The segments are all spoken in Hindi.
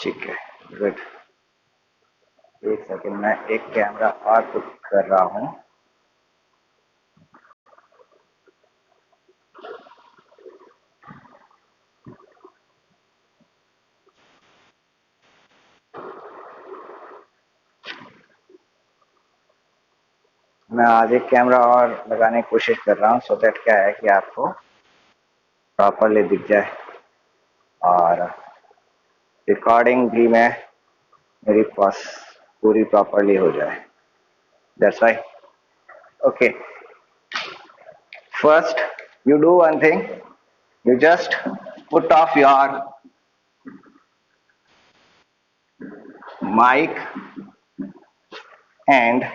ठीक है, गुड। एक सेकंड, मैं एक कैमरा और पुट कर रहा हूँ। मैं आज एक कैमरा और लगाने की कोशिश कर रहा हूँ, सो दैट क्या है कि आपको प्रॉपरली दिख जाए और रिकॉर्डिंग भी मैं मेरी पास पूरी प्रॉपरली हो जाए। That's why. Okay, first you do one thing, you just put off your mic and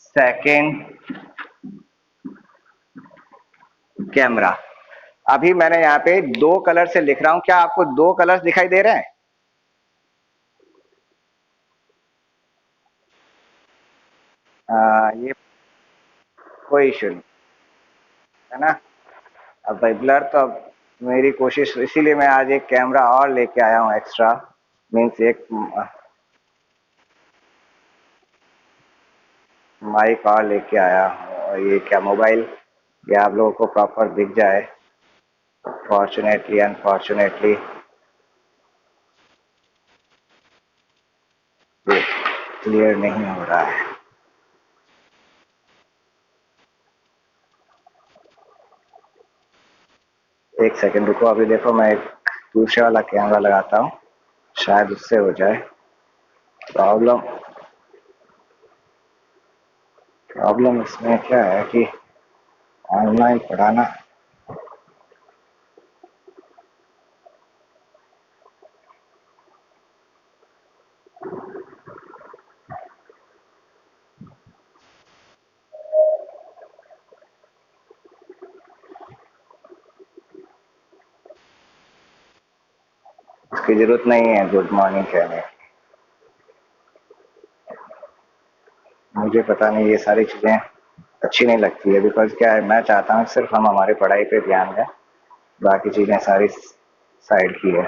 second camera. अभी मैंने यहाँ पे दो कलर से लिख रहा हूं, क्या आपको दो कलर्स दिखाई दे रहे हैं? ये कोई इश्यू नहीं है ना। अब भाई ब्लर तो अब मेरी कोशिश, इसीलिए मैं आज एक कैमरा और लेके आया हूँ एक्स्ट्रा, मीन्स एक माइक और लेके आया हूँ। और ये क्या मोबाइल, ये आप लोगों को प्रॉपर दिख जाए। फॉर्चुनेटली अनफॉर्चुनेटली ये क्लियर नहीं हो रहा है। एक सेकंड रुको, अभी देखो मैं एक दूसरे वाला कैमरा लगाता हूँ, शायद उससे हो जाए। प्रॉब्लम प्रॉब्लम इसमें क्या है कि ऑनलाइन पढ़ाना, उसकी जरूरत नहीं है गुड मॉर्निंग कहने की। मुझे पता नहीं, ये सारी चीजें अच्छी नहीं लगती है, बिकॉज क्या है, मैं चाहता हूँ सिर्फ हम हमारी पढ़ाई पे ध्यान दें, बाकी चीजें सारी साइड की है।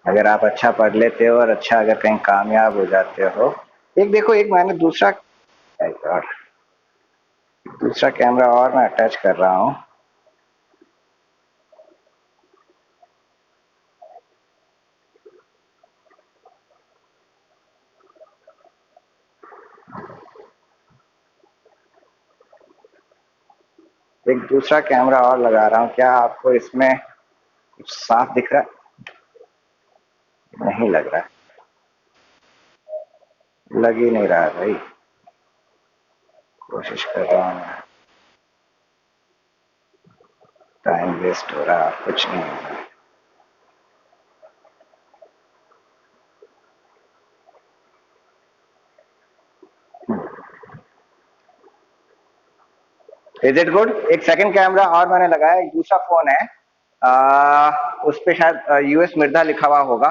अगर आप अच्छा पढ़ लेते हो और अच्छा अगर कहीं कामयाब हो जाते हो, एक देखो, एक मैंने दूसरा, God, दूसरा कैमरा और मैं अटैच कर रहा हूँ। एक दूसरा कैमरा और लगा रहा हूँ, क्या आपको इसमें कुछ साफ दिख रहा है? नहीं लग रहा है, लग ही नहीं रहा है भाई। कोशिश कर रहा हूँ मैं, टाइम वेस्ट हो रहा है, कुछ नहीं हो रहा है। Is it good? एक सेकंड कैमरा और मैंने लगाया, एक दूसरा फोन है, उस पे शायद यूएस मिर्जा लिखा हुआ होगा,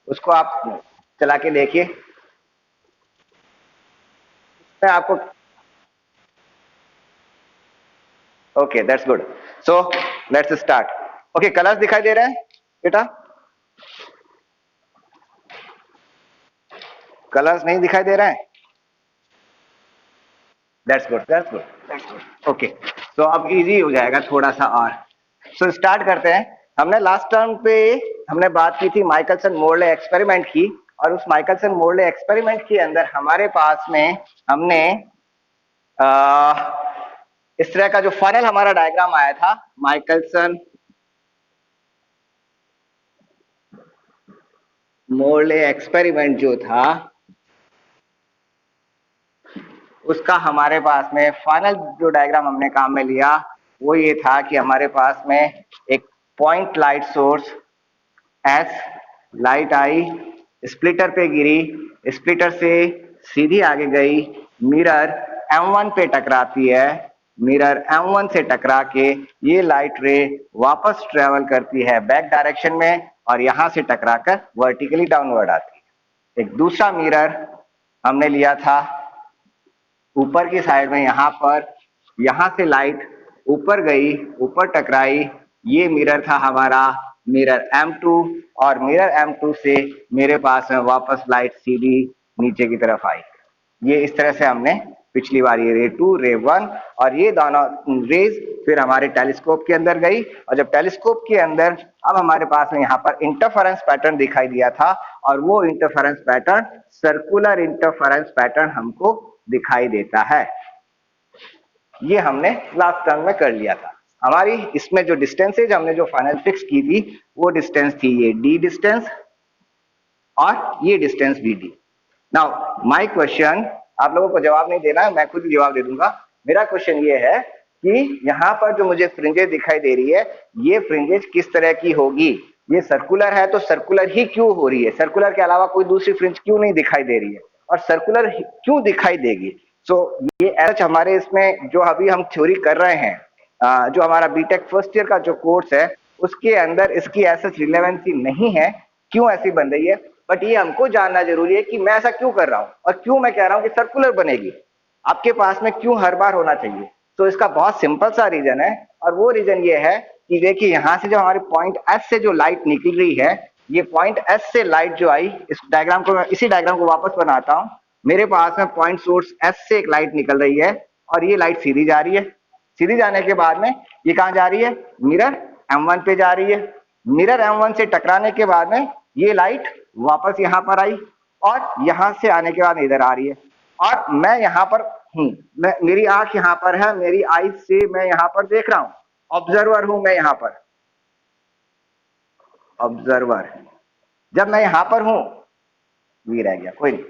उसको आप चला के देखिए। मैं आपको, okay that's good. So let's start. Okay, colours दिखाई दे रहे हैं बेटा? कलर्स नहीं दिखाई दे रहे हैं? That's good, that's good, that's good. Okay, तो अब इजी हो जाएगा थोड़ा सा और। सो स्टार्ट करते हैं। हमने लास्ट टर्म पे हमने बात की थी माइकलसन मोरले एक्सपेरिमेंट की, और उस माइकलसन मोरले एक्सपेरिमेंट के अंदर हमारे पास में हमने इस तरह का जो फाइनल हमारा डायग्राम आया था, माइकलसन मोरले एक्सपेरिमेंट जो था, उसका हमारे पास में फाइनल जो डायग्राम हमने काम में लिया वो ये था कि हमारे पास में एक point light source S, light आई, स्प्लिटर पे गिरी, स्प्लिटर से सीधी आगे गई, मिरर M1 पे टकराती है, मिरर M1 से टकरा के ये लाइट रे वापस ट्रेवल करती है बैक डायरेक्शन में, और यहां से टकराकर वर्टिकली डाउनवर्ड आती है। एक दूसरा मिरर हमने लिया था ऊपर की साइड में, यहां पर, यहां से लाइट ऊपर गई, ऊपर टकराई, ये मिरर था हमारा मिरर M2 और मिरर M2 से मेरे पास में वापस लाइट सीधी नीचे की तरफ आई। ये इस तरह से हमने पिछली बार ये रे 2 रे 1 और ये दोनों रेज फिर हमारे टेलीस्कोप के अंदर गई और जब टेलीस्कोप के अंदर अब हमारे पास में यहाँ पर इंटरफेरेंस पैटर्न दिखाई दिया था और वो interference pattern circular interference pattern हमको दिखाई देता है। ये हमने लास्ट टर्म में कर लिया था। हमारी इसमें जो डिस्टेंसेज हमने जो फाइनल फिक्स की थी वो डिस्टेंस थी ये डी डिस्टेंस और ये distance B D. Now my question, आप लोगों को जवाब नहीं देना है, मैं खुद ही जवाब दे दूंगा। मेरा क्वेश्चन ये है कि यहाँ पर जो मुझे फ्रिंजेस दिखाई दे रही है ये फ्रिंजेस किस तरह की होगी। ये सर्कुलर है तो सर्कुलर ही क्यों हो रही है, सर्कुलर के अलावा कोई दूसरी फ्रिंज क्यों नहीं दिखाई दे रही है और सर्कुलर क्यों दिखाई देगी। सो ये एच हमारे इसमें जो अभी हम थ्योरी कर रहे हैं, जो हमारा बीटेक फर्स्ट ईयर का जो कोर्स है उसके अंदर इसकी ऐसा रिलेवेंसी नहीं है, क्यों ऐसी बन रही है। बट ये हमको जानना जरूरी है कि मैं ऐसा क्यों कर रहा हूं और क्यों मैं कह रहा हूं कि सर्कुलर बनेगी, आपके पास में क्यों हर बार होना चाहिए। तो इसका बहुत सिंपल सा रीजन है और वो रीजन ये है कि देखिए यहाँ से जो हमारे पॉइंट एस से जो लाइट निकल रही है, ये पॉइंट एस से लाइट जो आई, इस डायग्राम को मैं इसी डायग्राम को वापस बनाता हूँ। मेरे पास में पॉइंट सोर्स एस से एक लाइट निकल रही है और ये लाइट सीधी जा रही है। सीधी जाने के बाद में ये कहाँ जा रही है, मिरर M1 पे जा रही है। मिरर M1 से टकराने के बाद में ये लाइट वापस यहाँ पर आई और यहाँ से आने के बाद इधर आ रही है और मैं यहाँ पर हूँ, मैं मेरी आंख यहाँ पर है, मेरी आई से मैं यहाँ पर देख रहा हूँ, ऑब्जर्वर हूं मैं यहाँ पर, ऑब्जर्वर। जब मैं यहाँ पर हूं, भी रह गया कोई नहीं,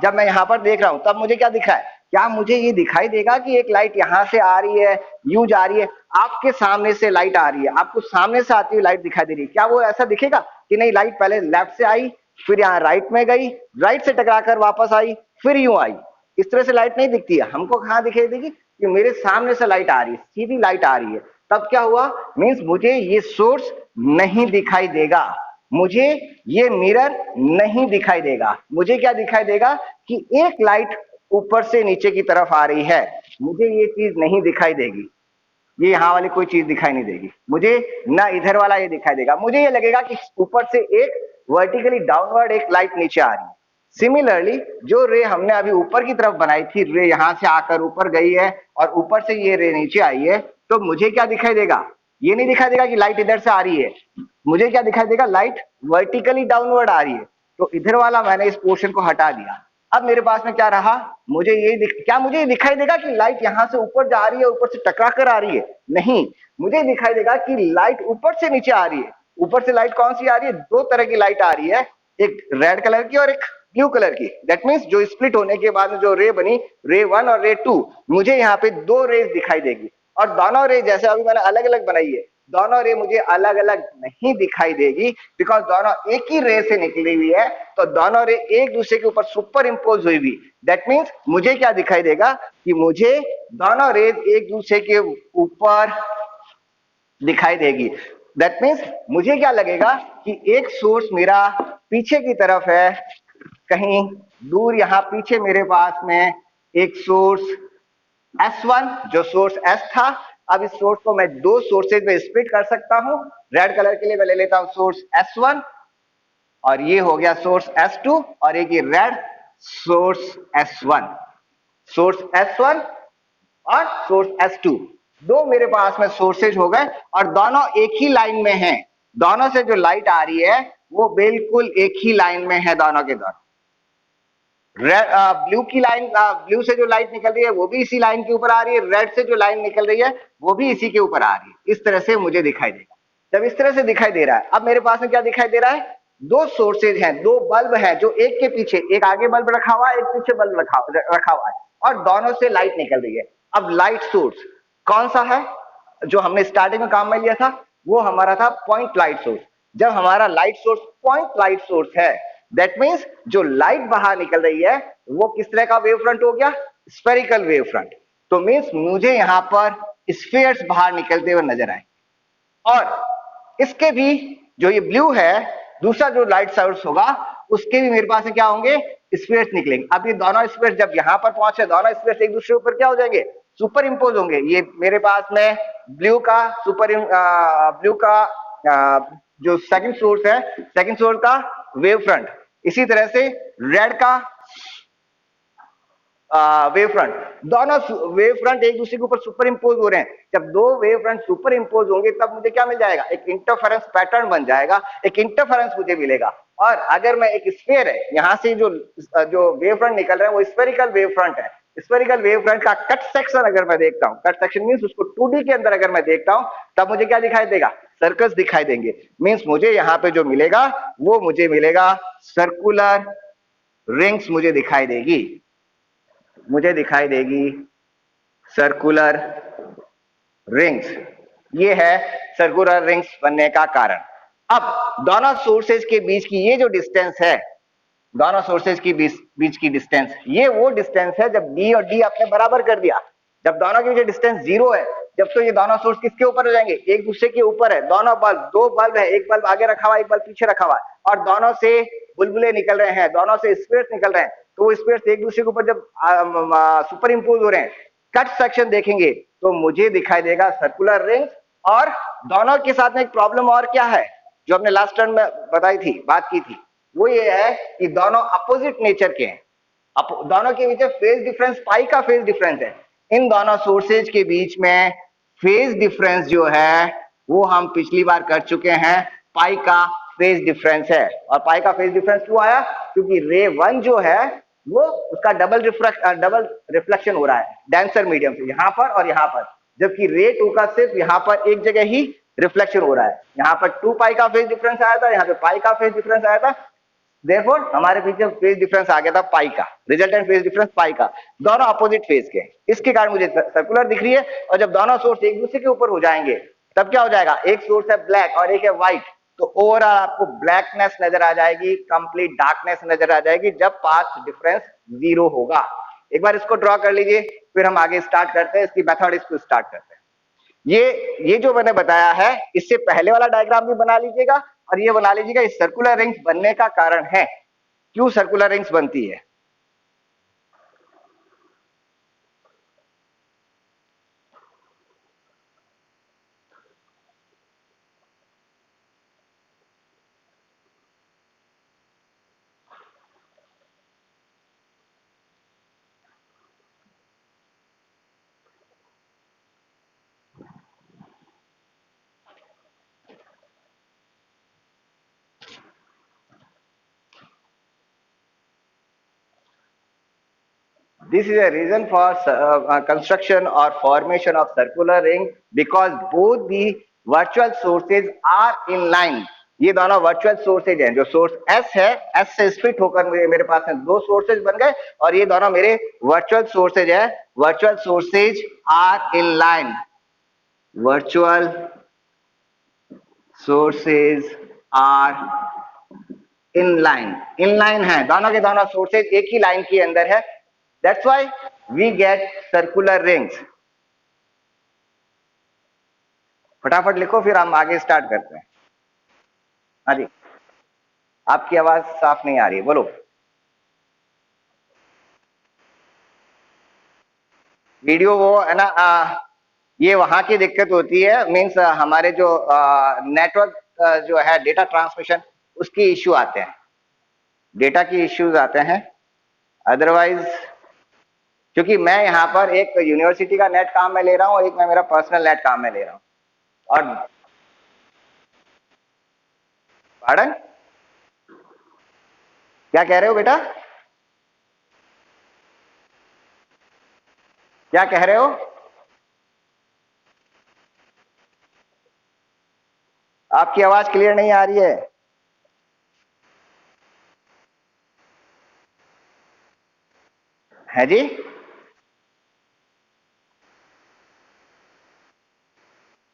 जब मैं यहाँ पर देख रहा हूं तब मुझे क्या दिखा है, क्या मुझे ये दिखाई देगा कि एक लाइट यहाँ से आ रही है, यू जा रही है, आपके सामने से लाइट आ रही है, आपको सामने से आती हुई लाइट दिखाई दे रही है, क्या वो ऐसा दिखेगा कि नहीं लाइट पहले लेफ्ट से आई फिर यहाँ राइट में गई, राइट से टकराकर वापस आई फिर यूं आई, इस तरह से लाइट नहीं दिखती है। हमको कहाँ दिखाई देगी कि मेरे सामने से लाइट आ रही है, सीधी लाइट आ रही है। तब क्या हुआ, मीन्स मुझे ये सोर्स नहीं दिखाई देगा, मुझे ये मिरर नहीं दिखाई देगा। मुझे क्या दिखाई देगा कि एक लाइट ऊपर से नीचे की तरफ आ रही है, मुझे ये चीज नहीं दिखाई देगी, ये यहाँ वाली कोई चीज दिखाई नहीं देगी मुझे, ना इधर वाला ये दिखाई देगा। मुझे ये लगेगा कि ऊपर से एक वर्टिकली डाउनवर्ड एक लाइट नीचे आ रही है। सिमिलरली जो रे हमने अभी ऊपर की तरफ बनाई थी, रे यहां से आकर ऊपर गई है और ऊपर से ये रे नीचे आई है, तो मुझे क्या दिखाई देगा, ये नहीं दिखाई देगा कि लाइट इधर से आ रही है, मुझे क्या दिखाई देगा, लाइट वर्टिकली डाउनवर्ड आ रही है। तो इधर वाला मैंने इस पोर्शन को हटा दिया। अब मेरे पास में क्या रहा, मुझे ये क्या मुझे ये दिखाई देगा कि लाइट यहां से ऊपर जा रही है, ऊपर से टकरा कर आ रही है, नहीं, मुझे दिखाई देगा कि लाइट ऊपर से नीचे आ रही है। ऊपर से लाइट कौन सी आ रही है, दो तरह की लाइट आ रही है, एक रेड कलर की और एक ब्लू कलर की। दैट मीन्स जो स्प्लिट होने के बाद जो रे बनी, रे 1 और रे 2, मुझे यहाँ पे दो रेज दिखाई देगी और दोनों रे जैसे अभी मैंने अलग अलग बनाई है, दोनों रे मुझे अलग अलग नहीं दिखाई देगी, बिकॉज दोनों एक ही रे से निकली हुई है, तो दोनों रे एक दूसरे के ऊपर सुपर इंपोज हुई हुई। दैट मीन्स मुझे क्या दिखाई देगा कि मुझे दोनों रेज एक दूसरे के ऊपर दिखाई देगी। दैट मीन्स मुझे क्या लगेगा कि एक सोर्स मेरा पीछे की तरफ है, कहीं दूर यहाँ पीछे मेरे पास में एक सोर्स S1, जो सोर्स S था। अब इस सोर्स को मैं दो सोर्सेज में स्प्लिट कर सकता हूं। रेड कलर के लिए मैं ले लेता हूं सोर्स S1 और ये हो गया सोर्स S2 और एक ये red source S1, source S1 और सोर्स S2, दो मेरे पास में सोर्सेज हो गए और दोनों एक ही लाइन में हैं। दोनों से जो लाइट आ रही है वो बिल्कुल एक ही लाइन में है, दोनों के दोनों। ब्लू की लाइन, ब्लू से जो लाइट निकल रही है वो भी इसी लाइन के ऊपर आ रही है, रेड से जो लाइन निकल रही है वो भी इसी के ऊपर आ रही है। इस तरह से मुझे दिखाई देगा। जब इस तरह से दिखाई दे रहा है, अब मेरे पास में क्या दिखाई दे रहा है, दो सोर्सेज हैं, दो बल्ब हैं, जो एक के पीछे, एक आगे बल्ब रखा हुआ है, एक पीछे बल्ब रखा हुआ है और दोनों से लाइट निकल रही है। अब लाइट सोर्स कौन सा है, जो हमने स्टार्टिंग में काम में लिया था वो हमारा था पॉइंट लाइट सोर्स। जब हमारा light source point light source है, दैट मीन्स जो लाइट बाहर निकल रही है वो किस तरह का वेव फ्रंट हो गया, स्फेरिकल वेव फ्रंट। तो मीन्स मुझे यहां पर स्फीयर्स बाहर निकलते हुए नजर आए और इसके भी जो ये ब्लू है, दूसरा जो लाइट सोर्स होगा उसके भी मेरे पास क्या होंगे, स्फीयर्स निकलेंगे। अब ये दोनों स्फीयर्स जब यहां पर पहुंचे, दोनों स्फीयर्स एक दूसरे ऊपर क्या हो जाएंगे, सुपर इंपोज होंगे। ये मेरे पास में ब्लू का जो सेकंड सोर्स है, सेकंड सोर्स का वेव फ्रंट, इसी तरह से रेड का वेव फ्रंट, दोनों वेव फ्रंट एक दूसरे के ऊपर सुपर इंपोज हो रहे हैं। जब दो वेव फ्रंट सुपर इंपोज होंगे तब मुझे क्या मिल जाएगा, एक इंटरफेरेंस पैटर्न बन जाएगा, एक इंटरफेरेंस मुझे मिलेगा। और अगर मैं एक स्फीयर है, यहां से जो जो वेव फ्रंट निकल रहा है वो स्फेरिकल वेव फ्रंट है, स्फेरिकल वेव फ्रंट का कट सेक्शन अगर मैं देखता हूं, कट सेक्शन मींस उसको 2D के अंदर अगर मैं देखता हूं, तब मुझे क्या दिखाई देगा, सर्कल्स दिखाई देंगे। मींस मुझे यहां पे जो मिलेगा वो मुझे मिलेगा सर्कुलर रिंग्स, मुझे दिखाई देगी, मुझे दिखाई देगी सर्कुलर रिंग्स। ये है सर्कुलर रिंग्स बनने का कारण। अब दोनों सोर्सेज के बीच की ये जो डिस्टेंस है, दोनों सोर्सेज की बीच की डिस्टेंस, ये वो डिस्टेंस है जब डी और डी आपने बराबर कर दिया, जब दोनों की जो डिस्टेंस जीरो है, जब तो ये दोनों सोर्स किसके ऊपर हो जाएंगे, एक दूसरे के ऊपर है। दोनों बल्ब, दो बल्ब है, एक बल्ब आगे रखा हुआ, एक बल्ब पीछे रखा हुआ, और दोनों से बुलबुले निकल रहे हैं, दोनों से स्पेयर्स निकल रहे हैं। तो वो स्पेयर्स एक दूसरे के ऊपर जब सुपर इंपोज हो रहे हैं, कट सेक्शन देखेंगे तो मुझे दिखाई देगा सर्कुलर रिंग्स। और दोनों के साथ में एक प्रॉब्लम और क्या है, जो हमने लास्ट टर्म में बताई थी, बात की थी, वो ये है कि दोनों अपोजिट नेचर के हैं, दोनों के बीच फेज डिफरेंस, पाई का फेज डिफरेंस है। इन दोनों सोर्सेज के बीच में फेज डिफरेंस जो है वो हम पिछली बार कर चुके हैं, पाई का फेज डिफरेंस है। और पाई का फेज डिफरेंस क्यों आया, क्योंकि रे 1 जो है वो उसका डबल रिफ्लेक्शन हो रहा है डेंसर मीडियम से, यहां पर और यहां पर, जबकि रे 2 का सिर्फ यहां पर एक जगह ही रिफ्लेक्शन हो रहा है। यहां पर 2 पाई का फेज डिफरेंस आया था, यहां पे पाई का फेज डिफरेंस आया था, देयरफॉर हमारे पीछे फेज डिफरेंस आ गया था पाई का, रिजल्टेंट फेज डिफरेंस पाई का, दोनों अपोजिट फेज के। इसके कारण मुझे सर्कुलर दिख रही है। और जब दोनों सोर्स एक दूसरे के ऊपर हो जाएंगे तब क्या हो जाएगा, एक सोर्स है ब्लैक और एक है व्हाइट, तो ओवरऑल आपको ब्लैकनेस नजर आ जाएगी, कंप्लीट डार्कनेस नजर आ जाएगी जब पाथ डिफरेंस जीरो होगा। एक बार इसको ड्रॉ कर लीजिए, फिर हम आगे स्टार्ट करते हैं, इसकी मेथड इसको स्टार्ट करते हैं। ये जो मैंने बताया है, इससे पहले वाला डायग्राम भी बना लीजिएगा और ये बना लीजिएगा, इस सर्कुलर रिंग्स बनने का कारण है, क्यों सर्कुलर रिंग्स बनती है। This is a reason for construction or formation of circular ring because both the virtual sources are in line. ये दोनों वर्चुअल सोर्सेज हैं, जो सोर्स S है, S से स्प्लिट होकर मेरे पास में दो सोर्सेज बन गए, और ये दोनों मेरे वर्चुअल सोर्सेज है। Virtual sources are in line, virtual sources are in line, in line है, दोनों के दोनों सोर्सेज एक ही लाइन के अंदर है। That's why we get circular rings. फटाफट लिखो, फिर हम आगे स्टार्ट करते हैं। हाँ जी, आपकी आवाज साफ नहीं आ रही है, बोलो। वीडियो वो है ना, ये वहां की दिक्कत होती है, मीन्स हमारे जो नेटवर्क जो है, डेटा ट्रांसमिशन, उसकी इश्यू आते हैं, डेटा की इश्यूज आते हैं। अदरवाइज क्योंकि मैं यहाँ पर एक यूनिवर्सिटी का नेट काम में ले रहा हूँ, एक मैं मेरा पर्सनल नेट काम में ले रहा हूँ। और पार्डन, क्या कह रहे हो बेटा, क्या कह रहे हो? आपकी आवाज क्लियर नहीं आ रही है। है जी,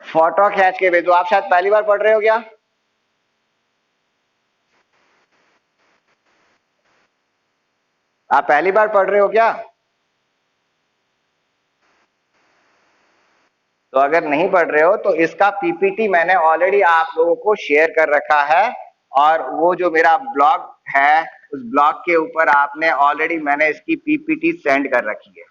फोटो खींच के भेजो। आप शायद पहली बार पढ़ रहे हो क्या? आप पहली बार पढ़ रहे हो क्या? तो अगर नहीं पढ़ रहे हो तो इसका पीपीटी मैंने ऑलरेडी आप लोगों को शेयर कर रखा है, और वो जो मेरा ब्लॉग है उस ब्लॉग के ऊपर आपने ऑलरेडी, मैंने इसकी पीपीटी सेंड कर रखी है।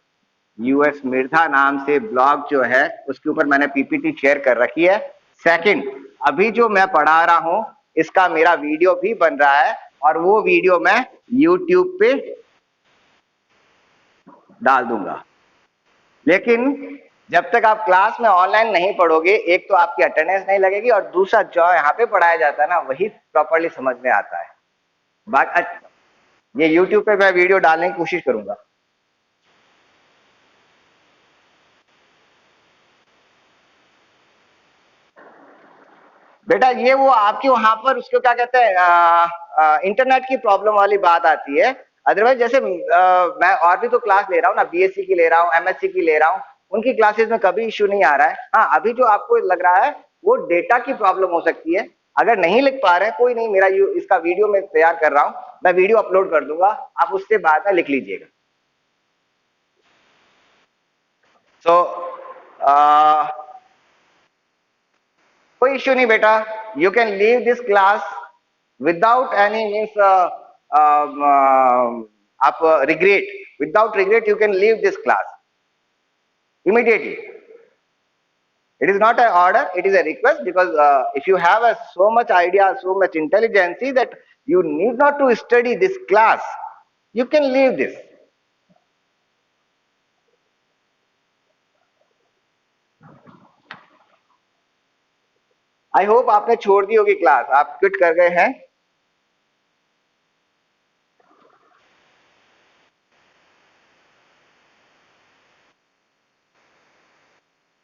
यूएस मिर्धा नाम से ब्लॉग जो है उसके ऊपर मैंने पीपीटी शेयर कर रखी है। सेकंड, अभी जो मैं पढ़ा रहा हूं इसका मेरा वीडियो भी बन रहा है और वो वीडियो मैं YouTube पे डाल दूंगा। लेकिन जब तक आप क्लास में ऑनलाइन नहीं पढ़ोगे, एक तो आपकी अटेंडेंस नहीं लगेगी और दूसरा जो यहाँ पे पढ़ाया जाता है ना वही प्रॉपरली समझ में आता है। ये YouTube पे मैं वीडियो डालने की कोशिश करूंगा। बेटा ये वो आपके वहां पर उसको क्या कहते हैं, इंटरनेट की प्रॉब्लम वाली बात आती है। अदरवाइज जैसे मैं और भी तो क्लास ले रहा हूँ ना, बीएससी की ले रहा हूँ, एमएससी की ले रहा हूँ, उनकी क्लासेस में कभी इश्यू नहीं आ रहा है। हाँ, अभी जो आपको लग रहा है वो डेटा की प्रॉब्लम हो सकती है। अगर नहीं लिख पा रहे हैं कोई नहीं, मेरा इसका वीडियो मैं तैयार कर रहा हूँ, मैं वीडियो अपलोड कर दूंगा, आप उससे बाद में लिख लीजिएगा। सो कोई इश्यू नहीं बेटा, you can leave this class without any means आप regret, without regret you can leave this class immediately. It is not an order, it is a request, because if you have so much idea, so much intelligence that you need not to study this class, you can leave this. I hope आपने छोड़ दी होगी क्लास, आप क्विट कर गए हैं।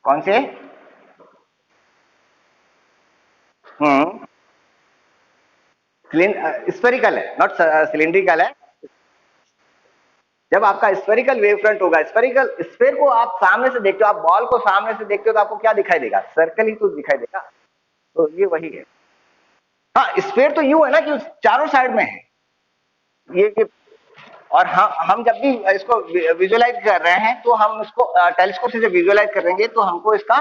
कौन से? स्फेरिकल है, नॉट सिलिंड्रिकल है। जब आपका स्फेरिकल वेव फ्रंट होगा, स्फेरिकल स्फेयर को आप सामने से देखते हो, आप बॉल को सामने से देखते हो तो आपको क्या दिखाई देगा? सर्कल ही तो दिखाई देगा। तो ये वही है। हाँ, स्फेयर तो यूं है ना कि चारों साइड में है ये। और हम जब भी इसको विजुअलाइज कर रहे हैं तो हम इसको टेलीस्कोप से जब विजुअलाइज करेंगे तो हमको इसका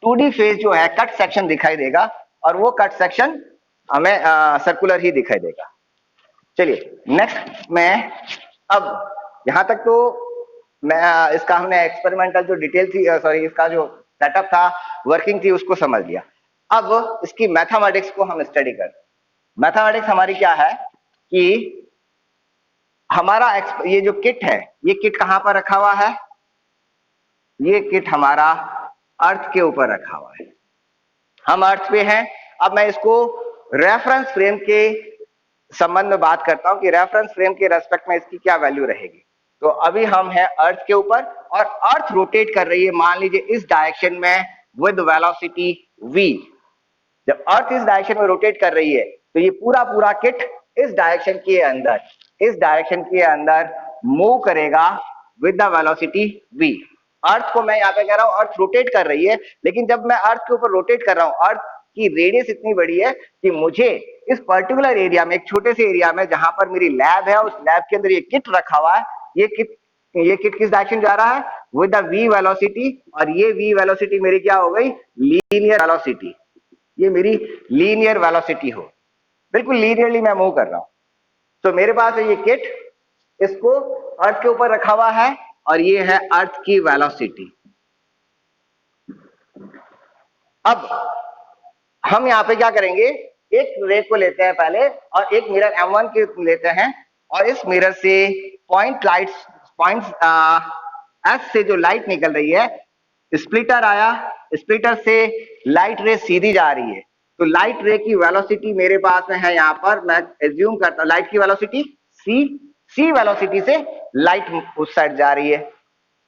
2D फेज जो है कट सेक्शन दिखाई देगा और वो कट सेक्शन हमें सर्कुलर ही दिखाई देगा। चलिए नेक्स्ट में, अब यहां तक तो मैं इसका हमने एक्सपेरिमेंटल जो डिटेल थी, सॉरी इसका जो सेटअप था, वर्किंग थी, उसको समझ लिया। अब इसकी मैथमेटिक्स को हम स्टडी करते हैं। मैथमेटिक्स हमारी क्या है कि हमारा ये जो किट है, ये किट कहां पर रखा हुआ है? ये किट हमारा अर्थ के ऊपर रखा हुआ है, हम अर्थ पे हैं। अब मैं इसको रेफरेंस फ्रेम के संबंध में बात करता हूं कि रेफरेंस फ्रेम के रेस्पेक्ट में इसकी क्या वैल्यू रहेगी। तो अभी हम हैं अर्थ के ऊपर और अर्थ रोटेट कर रही है, मान लीजिए इस डायरेक्शन में विद वेलोसिटी v। जब अर्थ इस डायरेक्शन में रोटेट कर रही है तो ये पूरा पूरा किट इस डायरेक्शन के अंदर मूव करेगा विद द वेलोसिटी v। अर्थ को मैं यहाँ पे कह रहा हूं अर्थ रोटेट कर रही है, लेकिन जब मैं अर्थ के ऊपर रोटेट कर रहा हूं, अर्थ की रेडियस इतनी बड़ी है कि मुझे इस पर्टिकुलर एरिया में, एक छोटे से एरिया में जहां पर मेरी लैब है, उस लैब के अंदर ये किट रखा हुआ है, ये किट किस डायरेक्शन जा रहा है? With the v velocity. और ये v वेलोसिटी मेरी क्या हो गई? Linear velocity. ये मेरी लीनियर वेलोसिटी हो, बिल्कुल लीनियरली मैं मूव कर रहा हूं। तो मेरे पास है ये किट, इसको अर्थ के ऊपर रखा हुआ है और ये है अर्थ की वेलोसिटी। अब हम यहां पे क्या करेंगे, एक रे को लेते हैं पहले और एक मिरर M1 के लेते हैं और इस मिरर से पॉइंट S से जो लाइट निकल रही है, स्प्लिटर आया, स्प्लिटर से लाइट रे सीधी जा रही है। तो लाइट रे की वेलोसिटी मेरे पास में है, यहां पर मैं एज्यूम करता हूं लाइट की वेलोसिटी c वेलोसिटी से लाइट उस साइड जा रही है।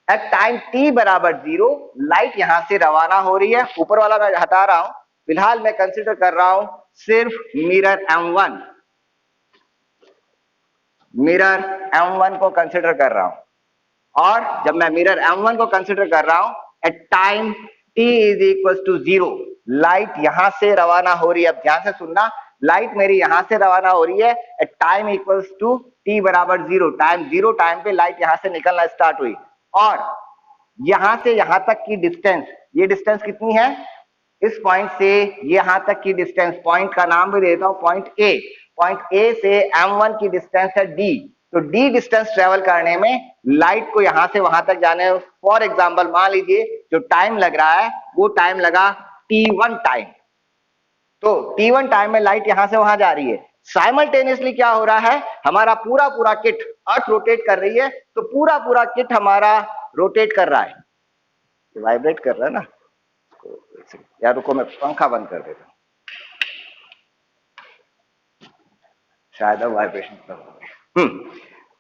एट टाइम t बराबर 0 लाइट यहां से रवाना हो रही है। ऊपर वाला मैं हटा रहा हूं, फिलहाल मैं कंसीडर कर रहा हूं सिर्फ मिरर M1 को कंसीडर कर रहा हूं। और जब मैं मिरर M1 को कंसीडर कर रहा हूं, at time t is equal to 0 light यहां से रवाना हो रही है। अब ध्यान से सुनना, लाइट मेरी यहां से रवाना हो रही है at time equals to t बराबर 0। टाइम पे लाइट यहां से निकलना स्टार्ट हुई और यहां से यहां तक की डिस्टेंस, ये डिस्टेंस कितनी है? इस पॉइंट से यहां तक की डिस्टेंस, पॉइंट का नाम भी देता हूं पॉइंट ए से M1 की डिस्टेंस है d। तो d डिस्टेंस ट्रेवल करने में लाइट को यहां से वहां तक जाने, फॉर एग्जांपल मान लीजिए जो टाइम लग रहा है वो टाइम लगा t1 टाइम। तो T1 टाइम में लाइट यहां से वहां जा रही है। साइमल्टेनियसली क्या हो रहा है, हमारा पूरा पूरा किट, अर्थ रोटेट कर रही है तो पूरा पूरा किट हमारा रोटेट कर रहा है। वाइब्रेट कर रहा है ना यार, रुको मैं पंखा बंद कर देता हूँ, शायद अब वाइब्रेशन कम हो गया।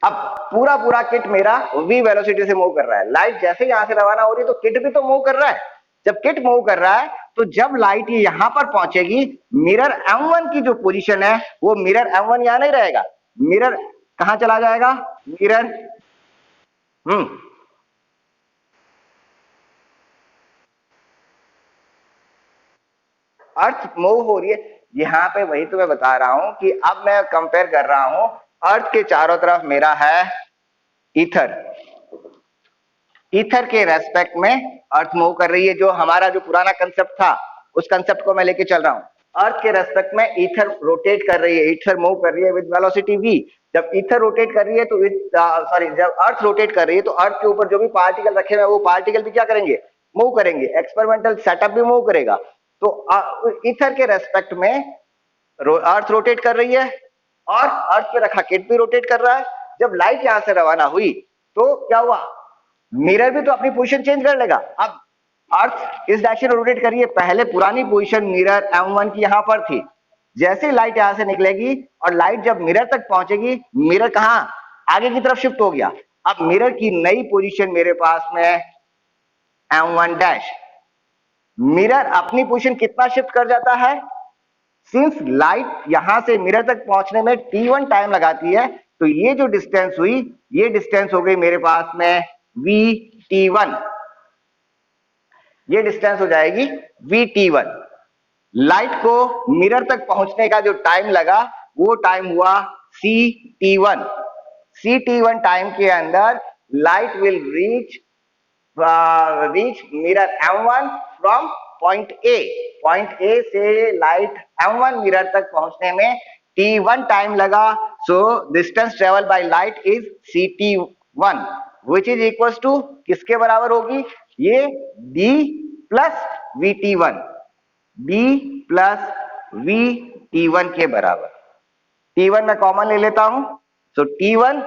अब पूरा पूरा किट मेरा v वेलोसिटी से मूव कर रहा है। लाइट जैसे यहां से रवाना हो रही है तो किट भी तो मूव कर रहा है। जब किट मूव कर रहा है तो जब लाइट ये यहां पर पहुंचेगी, मिरर M1 की जो पोजीशन है वो मिरर M1 यहां नहीं रहेगा, मिरर कहां चला जाएगा, मिरर अर्थ मूव हो रही है यहां पे, वही तो मैं बता रहा हूं कि अब मैं कंपेयर कर रहा हूं, अर्थ के चारों तरफ मेरा है ईथर, ईथर के रेस्पेक्ट में अर्थ मूव कर रही है। जो हमारा जो पुराना कंसेप्ट था उस कंसेप्ट को मैं लेके चल रहा हूं। अर्थ के रेस्पेक्ट में ईथर रोटेट कर रही है, ईथर मूव कर रही है विद वेलोसिटी v। जब ईथर रोटेट कर रही है तो जब अर्थ रोटेट कर रही है तो अर्थ के ऊपर जो भी पार्टिकल रखे हुए वो पार्टिकल भी क्या करेंगे, मूव करेंगे, एक्सपेरिमेंटल सेटअप भी मूव करेगा। तो ईथर के रेस्पेक्ट में अर्थ रोटेट कर रही है और अर्थ पे रखा किट भी रोटेट कर रहा है। जब लाइट यहां से रवाना हुई तो क्या हुआ, मिरर भी तो अपनी पोजीशन चेंज कर लेगा। अब अर्थ इस डायरेक्शन में रोटेट करिए, पहले पुरानी पोजीशन मिरर M1 की यहां पर थी, जैसे ही लाइट यहां से निकलेगी और लाइट जब मिरर तक पहुंचेगी, मिरर कहां, आगे की तरफ शिफ्ट हो गया। अब मिरर की नई पोजीशन मेरे पास में M1 डैश, मिरर अपनी पोजीशन कितना शिफ्ट कर जाता है, सिंस लाइट यहां से मिरर तक पहुंचने में T1 टाइम लगाती है, तो ये जो डिस्टेंस हुई, ये डिस्टेंस हो गई मेरे पास में VT1, ये डिस्टेंस हो जाएगी VT1। लाइट को मिरर तक पहुंचने का जो टाइम लगा वो टाइम हुआ CT1। CT1 टाइम के अंदर light will reach mirror M1 from point A. Point A से लाइट M1 मिरर तक पहुंचने में T1 टाइम लगा। So distance travel by light is CT1 which is equal to किसके बराबर होगी, ये D plus VT1, D plus VT1 के बराबर। T1 मैं कॉमन ले लेता हूं, so T1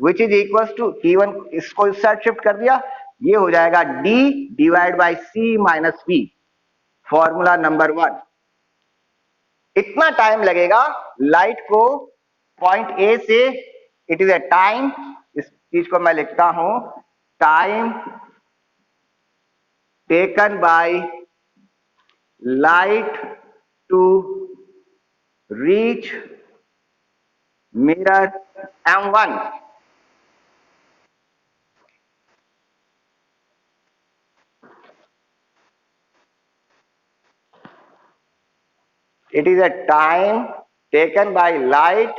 which is equal to T1, इसको इस साइड शिफ्ट कर दिया, ये हो जाएगा D divide by C minus V, formula number 1। इतना टाइम लगेगा लाइट को पॉइंट ए से, इट इज ए टाइम, इस चीज को मैं लिखता हूं, time taken by light to reach mirror M1। It is a time taken by light